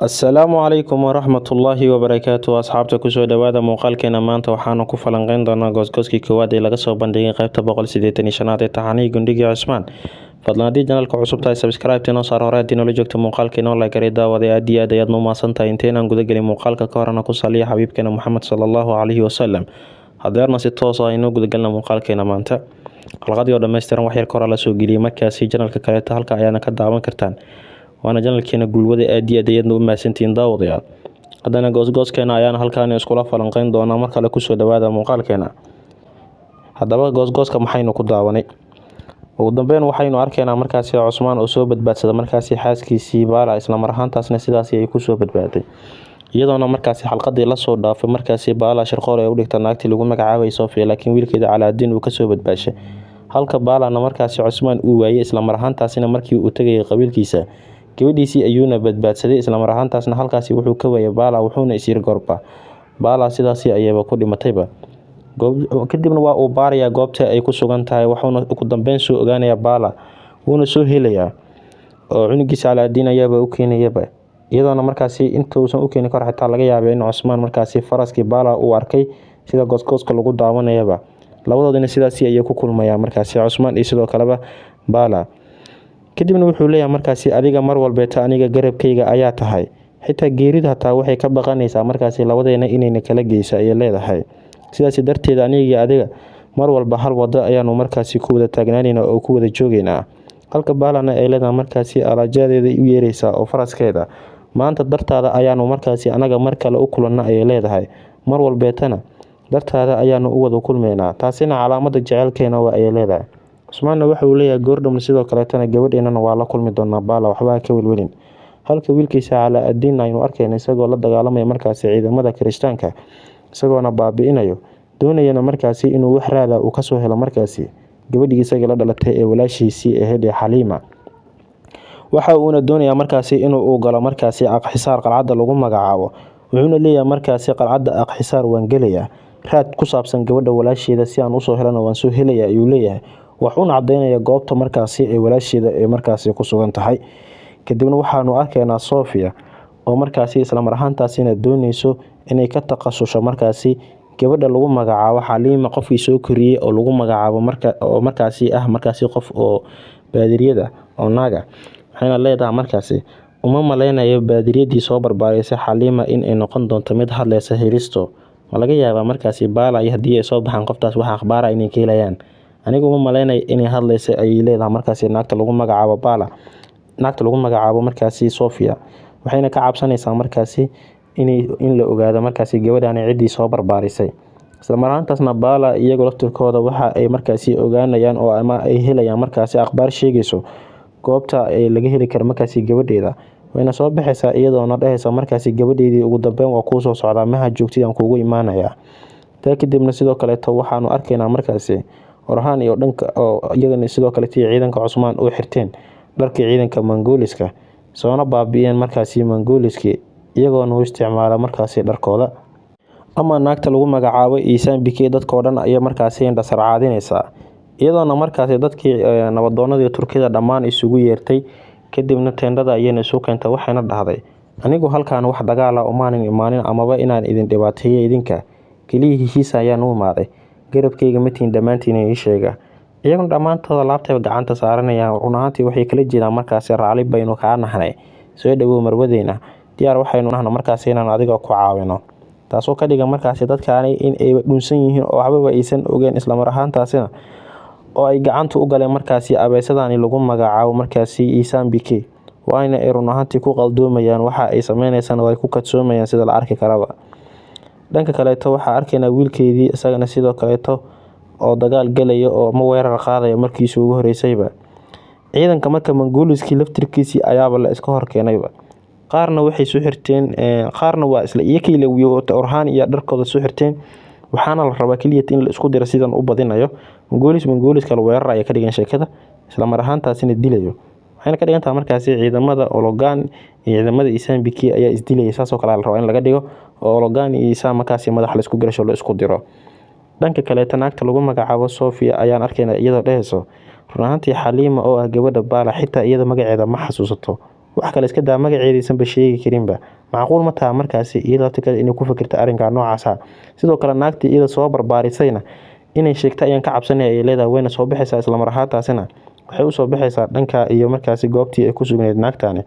Assalaamu calaykum waraxmatullaahi wabarakaatu asxaabta kusoo dhawaada muuqaalkeena maanta waxaanu ku falanqeyn doonaa goosgooskii koowaad ee laga soo bandhigay qaybta 185 ee taxanihii Gundhigii Cusmaan. Fadlan haddii janaalka cusub tahay subscribe inoo saar hore haddii noola joogto muuqaalkeena oo la garay daawada aad iyo aad ayaad mahadsantahay inteenaan guda gelin muuqaalka ka horana ku saliya xabiibkeena Muxamed sallallahu calayhi wasallam. Hadeerna si toos ah inoo guda galna muuqaalkeena maanta. Xalqadii oo dhammaystiran wax yar ka hor la soo geliyay markaasi janaalka kale halka ayaana ka daawan kartaan. waana janalkeena gulwada aad iyo aad ayadna u mahadsantiin daawadayaal. Haddana goosgooskeena ayaan halkaan iskula falanqeyn doonaa mar kale kusoo dhawaada muuqaalkeena. Haddaba goosgooska maxaynu ku daawanay? Ugu dambeyn waxaynu arkaynaa markaasi Cusmaan oo soo badbaadsada markaasi xaaskiisii Baala isla mar ahaantaasna sidaasi ay ku soo badbaaday. Iyadoona markaasi xalqadii la soo dhaafay markaasi Baala shirqool ay u dhigtay naagtii lagu magacaabay Sofia laakiin wiilkeeda Calaadin uu ka soo badbaashay. Halka Baalana markaasi Cusmaan uu waayay isla mar ahaantaasna markii uu tagay qabiilkiisa gabadhiisii ayuuna badbaadsaday isla mar ahaantaasna halkaasi wuxuu ka waayay Baala wuxuuna isir gorba Baala sidaasi ayayba ku dhimatayba. Kadibna waa uu baarayaa goobta ay ku sugan tahay wuxuuna ugu dambeyn soo ogaanayaa Baala wuuna soo helayaa oo cunugiisa Calaadin ayaaba u keenayaba. Iyadoona markaasi intuusan u keenin kor xitaa laga yaabay in Cusmaan markaasi faraskii Baala uu arkay sida goosgooska lagu daawanayaba. Labadoodina sidaasi ayay ku kulmayaan markaasi Cusmaan iyo sidoo kaleba Baala. Kadibna wuxuu leeyahay markaasi adiga mar walbeeta aniga garabkayga ayaa tahay. Xitaa geerida hataa waxay ka baqanaysaa markaasi labadeena inayna kala geysa ay leedahay. Sidaas darteed aniga adiga mar walba hal wada ayaanu markaasi ku wada taagnaanayna oo ku wada joogaynaa. Halka Baalana ay leedahay markaasi alaajadeeda u yeeraysa oo faraskeeda. Maanta dartaada ayaanu markaasi anaga mar kale u kulanna ay leedahay. Mar walbeetana dartaada ayaanu u wada kulmeynaa. Taasina calaamada jaceylkeena waa ay leedahay. Cusmaanna waxa uu leeyahay goordham sidoo kale tan gabadheena waa la kulmi doonaa Baala waxba ka welwelin. Halka wiilkiisa Calaadin aynu arkayna isagoo la dagaalamaya markaasi ciidamada Kirishtaanka isagoona baabi'inayo doonayana markaasi inuu wax raala uu ka soo helo markaasi gabadhiisa la dhalatay ee walaashiisii ahayd Xaliima. Waxa uuna doonayaa markaasi inuu galo markaasi aqxisaar qalcadda lagu magacaabo. Wuxuuna leeyahay markaasi qalcadda aqxisaar waan gelayaa raad ku saabsan gabadha walaasheeda si aan u soo helana waan soo helayaa ayuu leeyahay. Wuxuuna cadeynaya goobta markaasi ee walaasheeda ee markaasi ku sugan tahay. Kadibna waxaanu arkaynaa Sofia oo markaasi isla mar ahaantaasina doonayso inay ka taqasusho markaasi gabadha lagu magacaabo Xaliima qofkii soo koriyay oo lagu magacaabo markaasi qof oo baadiriyada oo naaga. Waxayna leedahay markaasi uma maleynayo baadiriyadii soo barbaarisay Xaliima in ay noqon doonto mid hadlaysa helisto. Ma laga yaabaa markaasi Baala iyo haddii ay soo baxaan qoftaas wax akhbaar ah inay ka helayaan. Anigu uma maleynayo inay hadlayso ay leedahay markaasi naagta lagu magacaabo Baala. Naagta lagu magacaabo markaasi Sofia waxayna ka cabsanaysaa markaasi in la ogaado markaasi gabadhan cidii soo barbaarisay. Isla mar ahaantaasna Baala iyagoo laftirkooda waxa ay markaasi ogaanayaan oo ama ay helayaan markaasi akhbaar sheegayso goobta ay laga heli karo markaasi gabadheeda. Wayna soo baxaysaa iyadoona dhahaysa markaasi gabadheedii ugu dambeyn waa ku soo socdaa maha joogtidaan kuugu imaanaya. Taa kadibna sidoo kale waxaanu arkaynaa markaasi Orhan iyo dhanka oo iyagana sidoo kale ciidanka Cusmaan u xirteen dharkii ciidanka Mongooliska soona baabi'een markaasi Mongooliski iyagoona u isticmaala markaasi dharkooda. Ama naagta lagu magacaabo Iisaan Bikee dadkoo dhan ayaa markaasi indhasar caadinaysa. Iyadoona markaasi dadkii nabadoonadii Turkida dhammaan isugu yeertay kadibna teendada ayayna soo keentay waxayna dhahday anigu halkaan wax dagaal ah umaanin imaanin amaba inaan idin dhibaateeyo idinka kaliya heshiis ayaan u imaaday. Garabkayga matiin dhamaantiin ii sheega. Iyaguna dhamaantooda laabtay gacanta saaranayaan run ahaantii waxay kala jeedaan markaasi raali baynu ka nahnay. Soo dhawow marwadeena. Diyaar waxaynu nahnaa markaasi inaan adiga ku caawino. Taasoo ka dhigan markaasi dadkaani in ay dhunsan yihiin oo waxba aysan ogeyn isla mar ahaantaasina oo ay gacanta u galeen markaasi abeesadani lagu magacaabo markaasi Iisaan Bikee. Waana ay run ahaantii ku qaldoomayaan waxa ay sameynaysan oo ay ku kadsoomayaan sida la arki karaba. Dhanka kale waxa arkaynaa wiilkeedii isagana sidoo kale oo dagaal galaya oo ma weerar qaadaya markiisii ugu horeysayba. Ciidanka marka Mongooliski laftirkiisii ayaaba la iska hor keenayba. Qaarna waxay soo xirteen qaarna waa isla iyakii la wiyo Orhan iyo dharkooda soo xirteen. Waxaana la rabaa kaliya in la isku diro sidan u badinayo. Mongooliska la weerar ay ka dhigan sheekada isla mar ahaantaasina dilayo. Waxayna ka dhigan tahay markaasi ciidamada Ologan iyo ciidamada Iisaan Bikee ayaa isdilay saasoo kale la rabo in laga dhigo oo Ologan iyo Iisaan markaasi madax la isku garasho la isku diro. Dhanka kale naagta lagu magacaabo Sofia ayaan arkaynaa iyadoo dhahayso run ahaantii Xaliima oo ah gabadha Baala xitaa iyada magaceeda ma xasuusato wax kale iska daa magaceediisan ba sheegi karinba macquul ma taha markaasi iyada tika inay ku fikirta arrinka noocaas ah. Sidoo kale naagtii iyada soo barbaarisayna inay sheegta ayaan ka cabsanay ay leedahay wayna soo bixaysaa isla mar ahaantaasina waxay u soo bixaysaa dhanka iyo markaasi goobtii ay ku sugnayd naagtani.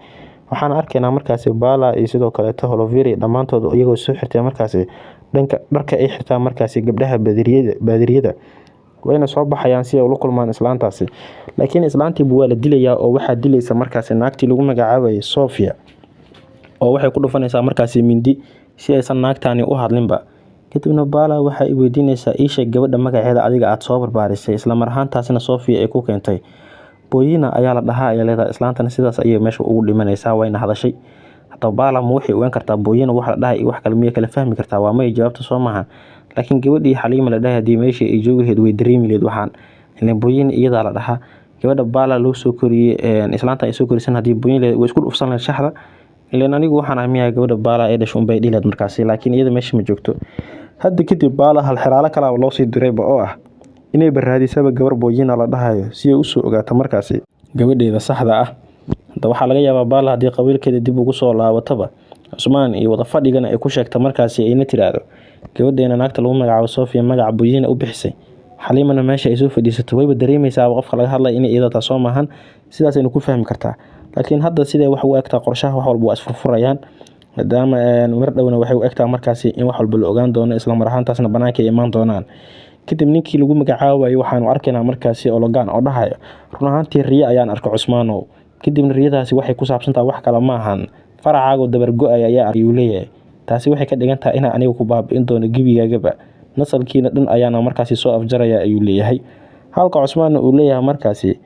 Waxaan arkaynaa markaasi Bala iyo sidoo kale Holoveri dhamaantood iyagoo soo xirtay markaasi dhanka dharka ay xirtaan markaasi gabdhaha baadiriyada wayna soo baxayaan si ay ula kulmaan islaantaasi. Laakiin islaantii waa la dilayaa oo waxaa dilaysa markaasi naagtii lagu magacaabayay Sofia oo waxay ku dhufanaysaa markaasi mindi si aysan naagtani u hadlinba. Kadibna Bala waxay weydiinaysaa ii sheeg gabadha magaceeda adiga aad soo barbaarisay isla mar ahaantaasina Sofia ay ku keentay. Booyina ayaa la dhahaa ay leedahay islaantana sidaas ayay meesha ugu dhimanaysaa wayna hadashay. Hatta Bala ma waxay ogaan kartaa Booyina waxa la dhahay wax kale miya kala fahmi kartaa waa may jawaabta soo maahan. Laakiin gabadhii Xaliima la dhahay hadii meesha ay joogaheed way dareemi leed waxaan ileen Booyina iyada la dhahaa gabadha Bala loo soo koriyay islaanta ay soo korisan hadii Booyina way isku dhufsan lahayd shaxda ileen anigu waxaan ahmiyaa gabadha Bala ee dhashay bay dhilaad markaasi laakiin iyada meesha ma joogto. Hadda kadib Bala hal xiraalo kala loo sii dirayba oo ah inay baraadisaba gabar Booyina la dhahayo si ay u soo ogaato markaasi gabadheeda saxda ah. Hadda waxaa laga yaabaa Bala hadii qabiilkeeda dib ugu soo laabataba Cusmaan iyo wada fadhigana ay ku sheegta markaasi ayna tiraado gabadheena naagta lagu magacaabo Sofia magaca Booyina u bixisay. Xaliimana meesha ay soo fadhiisato wayba dareemaysaa qofka laga hadlay inay iyada soo maahan sidaas aynu ku fahmi kartaa. Laakiin hadda sidee wax u egtaa qorshaha wax walba waa isfurfurayaan maadaama mar dhawna waxay u egtaa markaasi in wax walba la ogaan doono isla mar ahaantaasna banaanka ay imaan doonaan. Kadib ninkii lagu magacaabayay waxaanu arkaynaa markaasi Ologaan oo dhahayo run ahaantii riyo ayaan arkay Cusmaanow. Kadibna riyadaasi waxay ku saabsantaa wax kale ma ahan faracaaga dabar go'ay ayaa arkay uu leeyahay. Taasi waxay ka dhigan tahay in aniga ku baabi'in doono gibigaagaba nasalkiina dhan ayaana markaasi soo afjaraya ayuu leeyahay. Halka Cusmaan uu leeyahay markaasi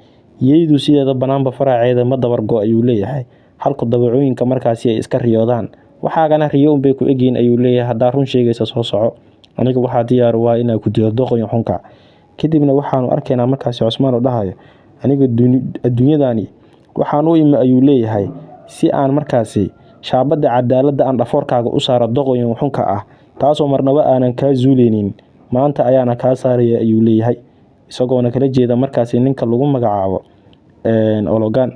yeedu sideeda banaanba faraceeda ma dabar go ayuu leeyahay. Halka dabacooyinka markaasi ay iska riyoodaan waxaagana riyo bay ku eegin ayuu leeyahay hadaa run sheegaysa soo soco aniga waxaa diyaar waa inaan ku dilo doqoyn xunka. Kadibna waxaanu arkaynaa markaasi Cusmaan oo dhahayo aniga adduunyadani waxaan u imi ayuu leeyahay si aan markaasi shaabada cadaaladda aan dhafoorkaaga u saaro doqoyn xunka ah taasoo marnaba aanan ka zuuleenin maanta ayaana ka saaraya ayuu leeyahay isagoo kala jeeda markaasi ninka lagu magacaabo Ologaan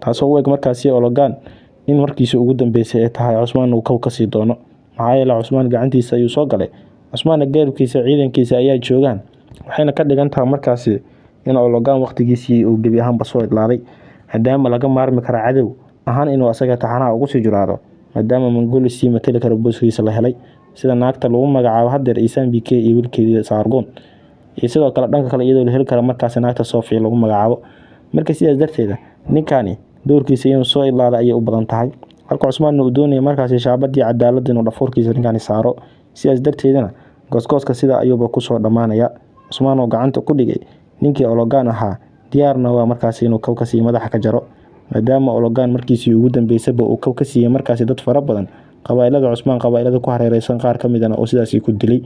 taasoo u eg markaasi Ologaan in markiisa ugu dambeysay ay tahay Cusmaan uu ka sii doono maxaa yeelay Cusmaan gacantiisa ayuu soo galay. Cusmaan geerkiisa ciidankiisa ayaa joogan waxayna ka dhigan tahay markaasi in Ologaan waqtigiisii uu gabi ahaan basoo idlaaday maadaama laga maarmi karo cadow ahaan inuu asaga taxanaha ugu sii jiraado maadaama Mongolis matali kara booskiisa la helay sida naagta lagu magacaabo hadeer Isan BK iyo wiilkeeda Sargon iyo sidoo kale dhanka kale iyadoo la heli kara markaasi naagta Sofia lagu magacaabo. Marka sidaas darteeda ninkani doorkiisa inuu soo ilaalo ayay u badan tahay halka Cusmaan uu doonayay markaasi shaabadii cadaaladda inuu dhafoorkiisa ninkani saaro sidaas darteedana goosgooska sida ayuuba ku soo dhamaanaya. Cusmaan oo gacanta ku dhigay ninkii Ologaan ahaa diyaarna waa markaasi inuu ka sii madaxa ka jaro maadaama Ologaan markiisii ugu dambeysaba uu ka siiyay markaasi dad fara badan qabaa'ilada Cusmaan qabaa'ilada ku hareeraysan qaar ka midana oo sidaas ku dilay.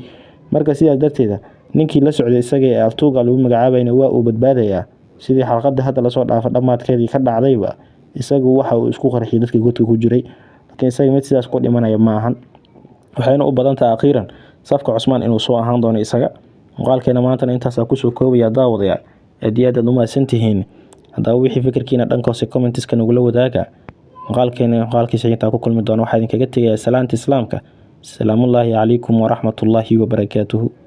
Marka sidaas darteeda ninkii la socday isaga ee Artuga lagu magacaabayna waa uu badbaadayaa sidii xalqada hadda la soo dhaafay dhamaadkeedii ka dhacdayba isagu waxa uu isku qarxiyay dadkii godka ku jiray laakiin isaga mid sidaas ku dhimanaya ma ahan. Waxayna u badan tahay akhiiran safka Cusmaan inuu soo ahaan doono isaga. Muuqaalkeena maanta intaas ku soo koobaya daawadayaal aad u mahadsantihiin. Haddaba wixii fikirkiina dhankoose comments-ka nagula wadaaga muuqaalkiisa inta ku kulmi doono waxaan idinkaga tegayaa salaanta islaamka. Salaamullaahi calaykum wa rahmatullaahi wa barakaatuhu.